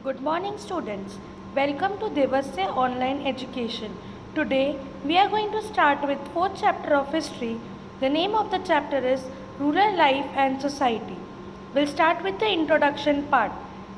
Good morning, students. Welcome to Devasya Online Education. Today, we are going to start with fourth chapter of history. The name of the chapter is Rural Life and Society. We'll start with the introduction part.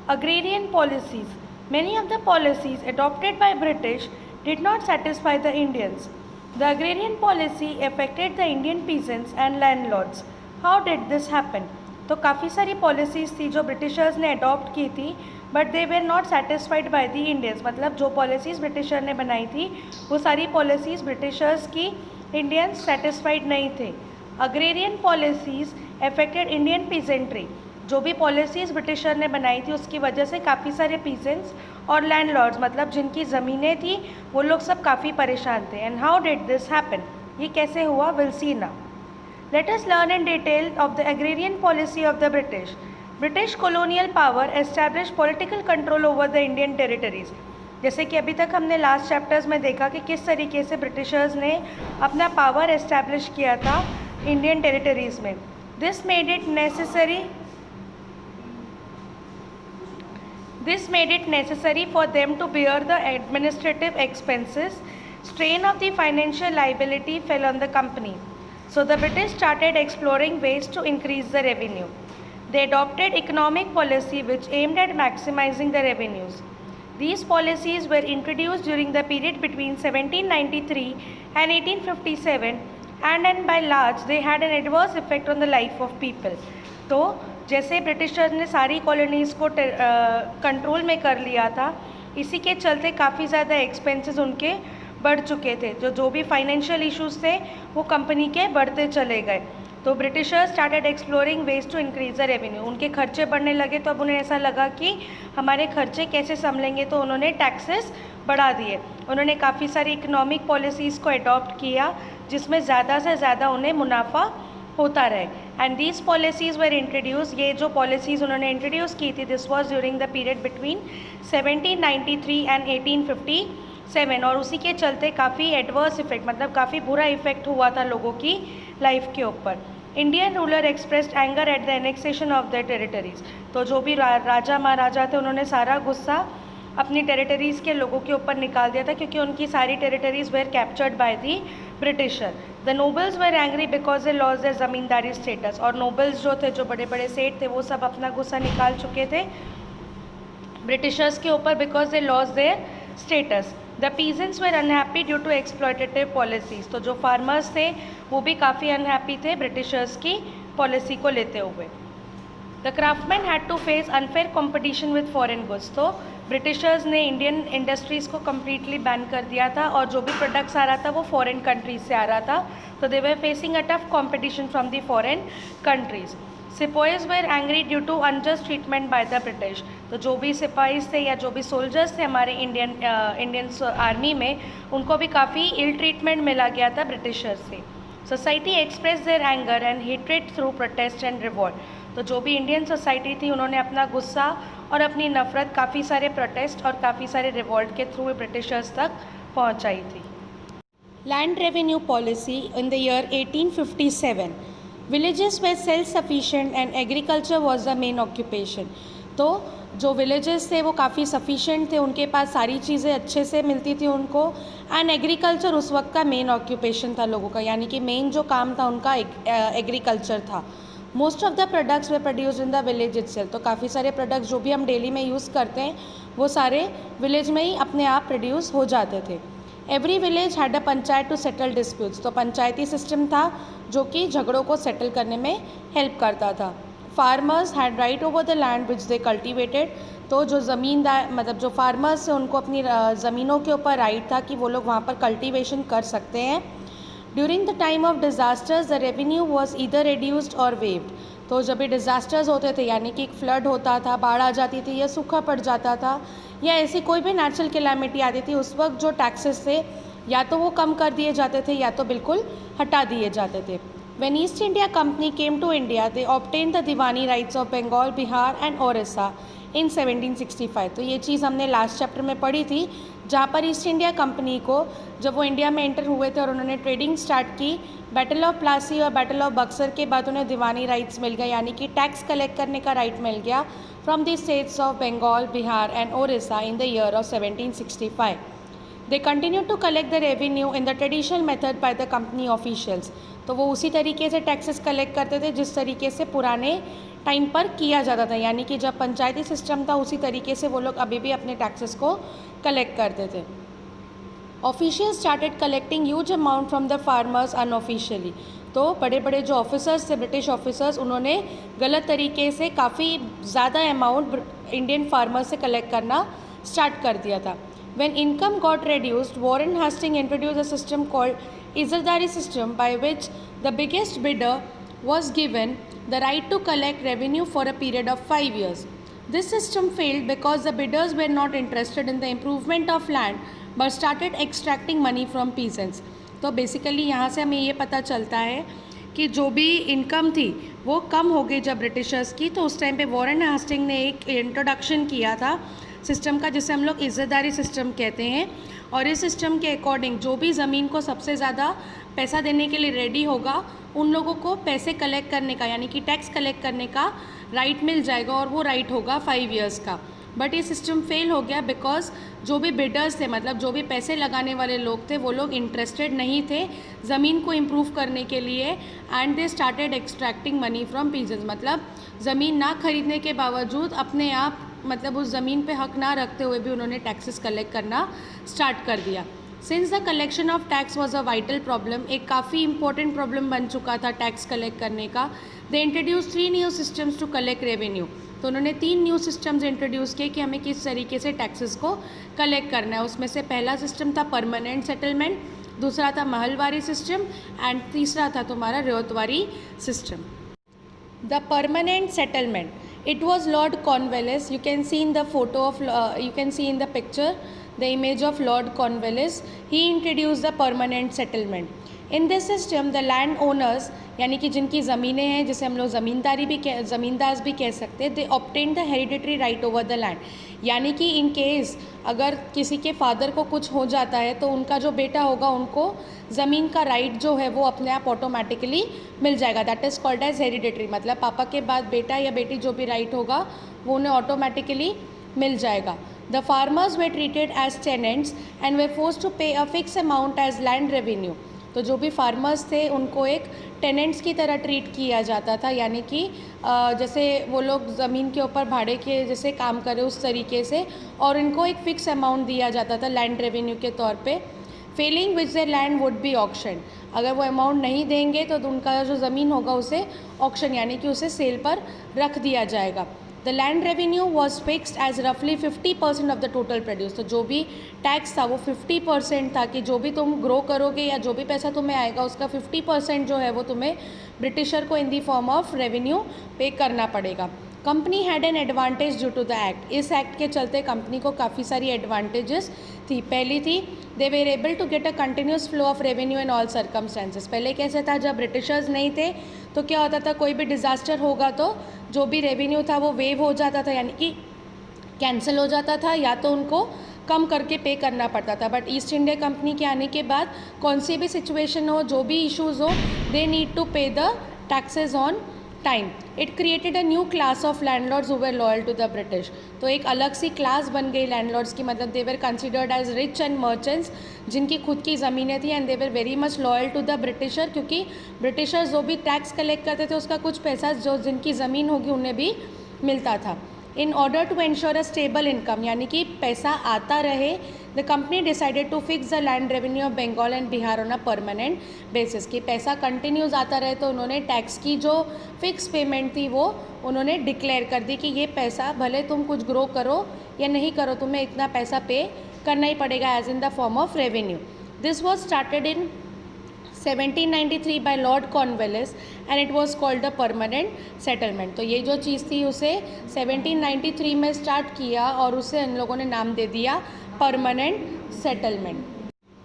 Agrarian policies. Many of the policies adopted by British did not satisfy the Indians. The agrarian policy affected the Indian peasants and landlords. How did this happen? तो काफ़ी सारी policies थी जो Britishers ने adopt की थी, but they were not satisfied by the Indians. मतलब जो पॉलिसीज़ ब्रिटिशर ने बनाई थी वो सारी पॉलिसीज़ ब्रिटिशर्स की इंडियंस सेटिस्फाइड नहीं थे. Agrarian policies affected Indian peasantry. जो भी पॉलिसीज़ ब्रिटिशर ने बनाई थी उसकी वजह से काफ़ी सारे पीजेंट्स और लैंडलॉर्ड्स, मतलब जिनकी ज़मीनें थी, वो लोग सब काफ़ी परेशान थे. And how did this happen? ये कैसे हुआ? Will see now. Let us learn in detail of the agrarian policy of the British. British colonial power established political control over the Indian territories. जैसे कि अभी तक हमने लास्ट चैप्टर्स में देखा कि किस तरीके से ब्रिटिशर्स ने अपना पावर एस्टैब्लिश किया था इंडियन टेरिटरीज़ में. This made it necessary for them to bear the administrative expenses. Strain of the financial liability fell on the company. So the British started exploring ways to increase the revenue. They adopted economic policy which aimed at maximizing the revenues. These policies were introduced during the period between 1793 and 1857, and by large they had an adverse effect on the life of people. तो जैसे Britishers ने सारी colonies को control में कर लिया था, इसी के चलते काफ़ी ज़्यादा एक्सपेंसेस उनके बढ़ चुके थे. जो भी फाइनेंशियल इश्यूज थे वो कंपनी के बढ़ते चले गए. तो Britishers started exploring ways to increase the revenue. उनके खर्चे बढ़ने लगे तो अब उन्हें ऐसा लगा कि हमारे खर्चे कैसे संभलेंगे, तो उन्होंने टैक्सेस बढ़ा दिए. उन्होंने काफ़ी सारी इकोनॉमिक पॉलिसीज़ को अडॉप्ट किया जिसमें ज़्यादा से ज़्यादा उन्हें मुनाफा होता रहे. And these policies were introduce. ये जो पॉलिसीज़ उन्होंने इंट्रोड्यूस की थी, this was during the period between 1793 and 1857. और उसी के चलते काफ़ी एडवर्स इफेक्ट, मतलब काफ़ी बुरा इफेक्ट हुआ था लोगों की लाइफ के ऊपर. Indian ruler expressed anger at the annexation of the territories. तो जो भी राजा महाराजा थे उन्होंने सारा गुस्सा अपनी टेरिटरीज़ के लोगों के ऊपर निकाल दिया था, क्योंकि उनकी सारी territories were captured by the Britisher. The nobles were angry because they loss their zamindari status. और नोबल्स जो थे, जो बड़े बड़े सेठ थे, वो सब अपना गुस्सा निकाल चुके थे ब्रिटिशर्स के ऊपर because they loss their status. The peasants were unhappy due to exploitative policies. तो जो फार्मर्स थे वो भी काफ़ी अनहैप्पी थे ब्रिटिशर्स की पॉलिसी को लेते हुए. The craftsman had to face unfair competition with foreign goods. तो ब्रिटिशर्स ने इंडियन इंडस्ट्रीज़ को कम्प्लीटली बैन कर दिया था और जो भी प्रोडक्ट्स आ रहा था वो फॉरेन कंट्रीज से आ रहा था. तो they were facing a tough competition from the foreign countries. Sipahis were angry due to unjust treatment by the British. तो जो भी सिपाहीज थे या जो भी सोल्जर्स थे हमारे इंडियन आर्मी में, उनको भी काफ़ी इल ट्रीटमेंट मिला गया था ब्रिटिशर्स से. Society express their anger and hatred through protest and revolt. तो जो भी इंडियन सोसाइटी थी उन्होंने अपना गुस्सा और अपनी नफ़रत काफ़ी सारे प्रोटेस्ट और काफ़ी सारे रिवॉल्ट के थ्रू ब्रिटिशर्स तक पहुंचाई थी. Land revenue policy in the year 1857. Villages way self sufficient and agriculture was the main occupation. तो जो विलेजेस थे वो काफ़ी सफिशेंट थे, उनके पास सारी चीज़ें अच्छे से मिलती थी उनको. एंड एग्रीकल्चर उस वक्त का मेन ऑक्यूपेशन था लोगों का, यानी कि मेन जो काम था उनका एग्रीकल्चर था. Most of the products way produce in the village itself. तो काफ़ी सारे प्रोडक्ट्स जो भी हम डेली में यूज़ करते हैं वो सारे विलेज में ही अपने आप प्रोड्यूस हो जाते थे. Every village had a panchayat to settle disputes. तो पंचायती सिस्टम था जो कि झगड़ों को सेटल करने में हेल्प करता था. Farmers had right over the land which they cultivated. तो जो ज़मींदार, मतलब जो फार्मर्स हैं, उनको अपनी ज़मीनों के ऊपर राइट था कि वो लोग वहाँ पर कल्टिवेशन कर सकते हैं. During the time of disasters the revenue was either reduced और वेव्ड. तो जब भी डिज़ास्टर्स होते थे, यानी कि एक फ्लड होता था, बाढ़ आ जाती थी या सूखा पड़ जाता था या ऐसी कोई भी नेचुरल कैलामिटी आती थी, उस वक्त जो टैक्सेस थे या तो वो कम कर दिए जाते थे या तो बिल्कुल हटा दिए जाते थे. When East India Company came to India, they obtained the Diwani rights of Bengal, Bihar and Orissa. इन 1765। तो ये चीज़ हमने लास्ट चैप्टर में पढ़ी थी, जहाँ पर ईस्ट इंडिया कंपनी को जब वो इंडिया में एंटर हुए थे और उन्होंने ट्रेडिंग स्टार्ट की, बैटल ऑफ प्लासी और बैटल ऑफ बक्सर के बाद उन्हें दीवानी राइट्स मिल गए, यानी कि टैक्स कलेक्ट करने का राइट मिल गया from the states of Bengal, Bihar and Odisha in the year of 1765। They continue to collect the revenue in the traditional method by the company officials. तो वो उसी तरीके से टैक्सेस कलेक्ट करते थे जिस तरीके से पुराने टाइम पर किया जाता था, यानी कि जब पंचायती सिस्टम था उसी तरीके से वो लोग अभी भी अपने टैक्सेस को कलेक्ट करते थे। Officials started collecting huge amount from the farmers unofficially. तो बड़े बड़े जो ऑफिसर्स थे, ब्रिटिश ऑफिसर्स, उन्होंने गलत तरीके से काफ़ी ज़्यादा अमाउंट इंडियन फार्मर्स से कलेक्ट करना स्टार्ट कर दिया था। When income got reduced, Warren Hastings introduced a system called Izzardari system, by which the biggest bidder was given the right to collect revenue for a period of 5 years. This system failed because the bidders were not interested in the improvement of land but started extracting money from peasants. तो basically यहाँ से हमें ये पता चलता है कि जो भी इनकम थी वो कम हो गई जब ब्रिटिशर्स की। तो उस टाइम पे वॉरेन हास्टिंग ने एक इंट्रोडक्शन किया था सिस्टम का, जिसे हम लोग इज़्ज़तदारी सिस्टम कहते हैं। और इस सिस्टम के अकॉर्डिंग जो भी ज़मीन को सबसे ज़्यादा पैसा देने के लिए रेडी होगा उन लोगों को पैसे कलेक्ट करने का, यानी कि टैक्स कलेक्ट करने का राइट मिल जाएगा, और वो राइट होगा 5 इयर्स का। बट ये सिस्टम फेल हो गया बिकॉज जो भी बिडर्स थे, मतलब जो भी पैसे लगाने वाले लोग थे, वो लोग इंटरेस्टेड नहीं थे ज़मीन को इम्प्रूव करने के लिए, and they started extracting money from peasants. मतलब ज़मीन ना खरीदने के बावजूद अपने आप, मतलब उस ज़मीन पे हक ना रखते हुए भी उन्होंने टैक्सेस कलेक्ट करना स्टार्ट कर दिया। Since the collection of tax was a vital problem, एक काफ़ी इंपॉर्टेंट प्रॉब्लम बन चुका था टैक्स कलेक्ट करने का, they introduce 3 new systems to collect revenue. तो उन्होंने 3 न्यू सिस्टम्स इंट्रोड्यूस किए कि हमें किस तरीके से टैक्सेस को कलेक्ट करना है। उसमें से पहला सिस्टम था परमानेंट सेटलमेंट, दूसरा था महलवारी सिस्टम, एंड तीसरा था तुम्हारा ryotwari system. The permanent settlement, it was Lord Cornwallis. You can see in the photo of you can see in the picture the image of Lord Cornwallis. He introduced the permanent settlement. In this system the land owners, यानी कि जिनकी ज़मीनें हैं, जिसे हम लोग ज़मींदार भी कह सकते हैं, they obtain the hereditary right over the land. यानी कि इन केस अगर किसी के फादर को कुछ हो जाता है तो उनका जो बेटा होगा उनको ज़मीन का राइट जो है वो अपने आप ऑटोमेटिकली मिल जाएगा। That is called as hereditary. मतलब पापा के बाद बेटा या बेटी जो भी राइट होगा वो उन्हें ऑटोमेटिकली मिल जाएगा। The farmers were treated as tenants and were forced to pay a fix amount as land revenue. तो जो भी फार्मर्स थे उनको एक टेनेंट्स की तरह ट्रीट किया जाता था, यानी कि जैसे वो लोग ज़मीन के ऊपर भाड़े के जैसे काम करें उस तरीके से, और इनको एक फ़िक्स अमाउंट दिया जाता था लैंड रेवेन्यू के तौर पे। Fehling which there land would be auction, अगर वो अमाउंट नहीं देंगे तो उनका जो ज़मीन होगा उसे ऑक्शन यानी कि उसे सेल पर रख दिया जाएगा। The land revenue was fixed as रफली 50% ऑफ द टोटल प्रोड्यूस। तो जो भी टैक्स था वो 50% था कि जो भी तुम ग्रो करोगे या जो भी पैसा तुम्हें आएगा उसका 50% जो है वो तुम्हें ब्रिटिशर को in the form of revenue pay करना पड़ेगा। Company had an advantage due to the act. इस एक्ट के चलते कंपनी को काफ़ी सारी एडवांटेजेस थी। पहली थी they were able to get a continuous flow of revenue in all circumstances. पहले कैसे था, जब ब्रिटिशर्स नहीं थे तो क्या होता था, कोई भी डिज़ास्टर होगा तो जो भी रेवेन्यू था वो वेव हो जाता था, यानी कि कैंसिल हो जाता था, या तो उनको कम करके पे करना पड़ता था। बट ईस्ट इंडिया कंपनी के आने के बाद कौन सी भी सिचुएशन हो, जो भी इश्यूज़ हो, they need to pay the taxes on time. It created a new class of landlords who were loyal to the British. तो एक अलग सी क्लास बन गई लैंडलॉर्ड्स की, मतलब they were considered as rich and merchants, जिनकी खुद की ज़मीनें थी, and they were very much loyal to the Britisher, क्योंकि ब्रिटिशर्स जो भी टैक्स कलेक्ट करते थे उसका कुछ पैसा जो जिनकी ज़मीन होगी उन्हें भी मिलता था। In order to ensure a stable income, यानी कि पैसा आता रहे, the company decided to fix the land revenue of Bengal and Bihar on a permanent basis. कि पैसा कंटिन्यूज आता रहे तो उन्होंने टैक्स की जो फिक्स पेमेंट थी वो उन्होंने डिक्लेयर कर दी कि ये पैसा भले तुम कुछ ग्रो करो या नहीं करो, तुम्हें इतना पैसा पे करना ही पड़ेगा as in the form of revenue. This was started in 1793 by lord Cornwallis and it was called the permanent settlement. तो ये जो चीज़ थी उसे 1793 में स्टार्ट किया और उसे इन लोगों ने नाम दे दिया permanent settlement.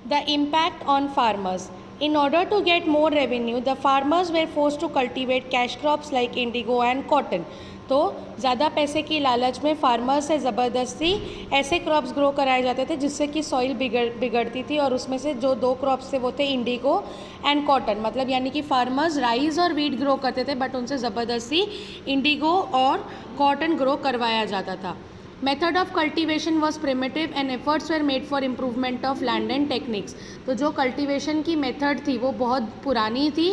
The impact on farmers, in order to get more revenue the farmers were forced to cultivate cash crops like indigo and cotton। तो ज़्यादा पैसे की लालच में फार्मर से ज़बरदस्ती ऐसे क्रॉप्स ग्रो कराए जाते थे जिससे कि सॉइल बिगड़ती थी, और उसमें से जो 2 क्रॉप्स थे वो थे इंडिगो एंड कॉटन। मतलब यानी कि फार्मर्स राइस और वीट ग्रो करते थे, बट उनसे ज़बरदस्ती इंडिगो और कॉटन ग्रो करवाया जाता था। Method of cultivation was primitive and efforts were made for improvement of land and techniques. तो जो कल्टीवेशन की मेथड थी वो बहुत पुरानी थी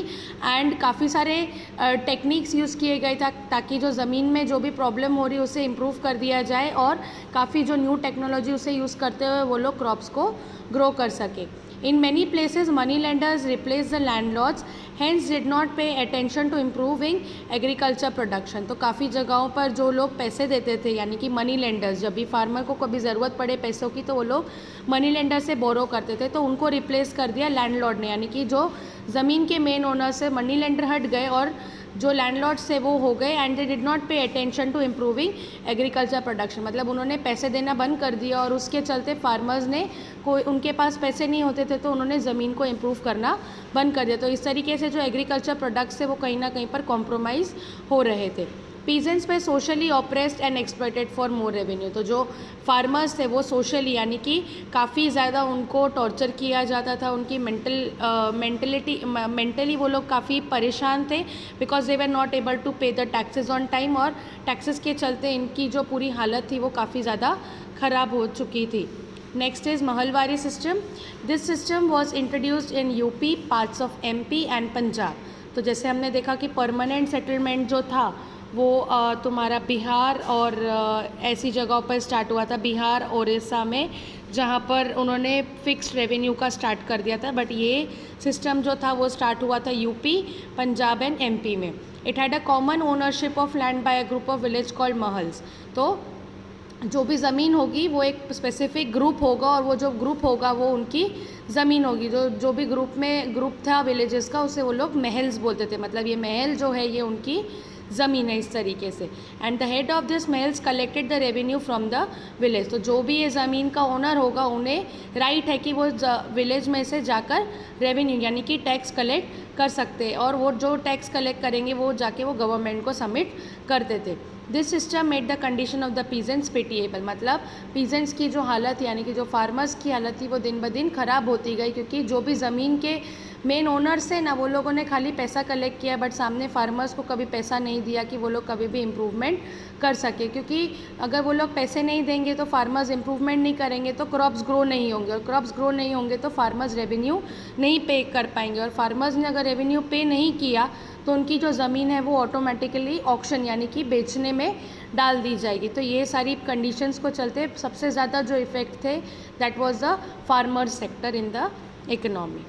एंड काफ़ी सारे टेक्निक्स यूज़ किए गए था ताकि जो ज़मीन में जो भी प्रॉब्लम हो रही है उसे इम्प्रूव कर दिया जाए, और काफ़ी जो न्यू टेक्नोलॉजी उसे यूज़ करते हुए वो लोग क्रॉप्स को ग्रो कर सके। In many places, money lenders replaced the landlords, hence did not pay attention to improving agriculture production। तो काफ़ी जगहों पर जो लोग पैसे देते थे यानी कि मनी लेंडर्स, जब भी फार्मर को कभी ज़रूरत पड़े पैसों की तो वो लोग मनी लेंडर से बोरो करते थे, तो उनको रिप्लेस कर दिया लैंडलॉर्ड ने, यानी कि जो ज़मीन के मेन ओनर से मनी लेंडर हट गए और जो लैंडलॉर्ड्स थे वो हो गए, and they did not pay attention to improving agriculture production. मतलब उन्होंने पैसे देना बंद कर दिया और उसके चलते फार्मर्स ने कोई उनके पास पैसे नहीं होते थे तो उन्होंने ज़मीन को इम्प्रूव करना बंद कर दिया। तो इस तरीके से जो एग्रीकल्चर प्रोडक्ट्स थे वो कहीं ना कहीं पर कॉम्प्रोमाइज़ हो रहे थे। पीजेंट्स पे socially oppressed and exploited for more revenue. तो जो फार्मर्स थे वो सोशली यानी कि काफ़ी ज़्यादा उनको टॉर्चर किया जाता था, उनकी मेंटली वो लोग काफ़ी परेशान थे, because they were not able to pay the taxes on time, और टैक्सेस के चलते इनकी जो पूरी हालत थी वो काफ़ी ज़्यादा ख़राब हो चुकी थी। Next is Mahalwari system. This system was introduced in UP, parts of MP and Punjab. तो जैसे हमने देखा कि परमानेंट सेटलमेंट जो था वो तुम्हारा बिहार और ऐसी जगहों पर स्टार्ट हुआ था, बिहार उड़ीसा में, जहाँ पर उन्होंने फिक्स्ड रेवेन्यू का स्टार्ट कर दिया था। बट ये सिस्टम जो था वो स्टार्ट हुआ था यूपी, पंजाब एंड एमपी में। It had a common ownership of land by a group of village called mahals. तो जो भी ज़मीन होगी वो एक स्पेसिफिक ग्रुप होगा और वो जो ग्रुप होगा वो उनकी ज़मीन होगी। जो भी ग्रुप था विलेजेस का उसे वो लोग महल्स बोलते थे। मतलब ये महल जो है ये उनकी ज़मीन है इस तरीके से। And the head of this mahals collected the revenue from the village. तो जो भी ये ज़मीन का ओनर होगा उन्हें राइट है कि वो विलेज में से जाकर रेवेन्यू यानी कि टैक्स कलेक्ट कर सकते हैं, और वो जो टैक्स कलेक्ट करेंगे वो जाके वो गवर्नमेंट को सबमिट करते थे। This system made the condition of the peasants pitiable. मतलब पीजेंट्स की जो हालत यानी कि जो फार्मर्स की हालत थी वो दिन ब दिन ख़राब होती गई, क्योंकि जो भी ज़मीन के मेन ओनर्स हैं ना वो लोगों ने खाली पैसा कलेक्ट किया, बट सामने फार्मर्स को कभी पैसा नहीं दिया कि वो लोग कभी भी इम्प्रूवमेंट कर सके। क्योंकि अगर वो लोग पैसे नहीं देंगे तो फार्मर्स इम्प्रूवमेंट नहीं करेंगे तो क्रॉप्स ग्रो नहीं होंगे, और क्रॉप्स ग्रो नहीं होंगे तो फार्मर्स रेवेन्यू नहीं पे कर पाएंगे, और फार्मर्स ने अगर रेवेन्यू पे नहीं किया तो उनकी जो ज़मीन है वो ऑटोमेटिकली ऑक्शन यानी कि बेचने में डाल दी जाएगी। तो ये सारी कंडीशंस को चलते सबसे ज़्यादा जो इफ़ेक्ट थे that was the farmer sector in the economy.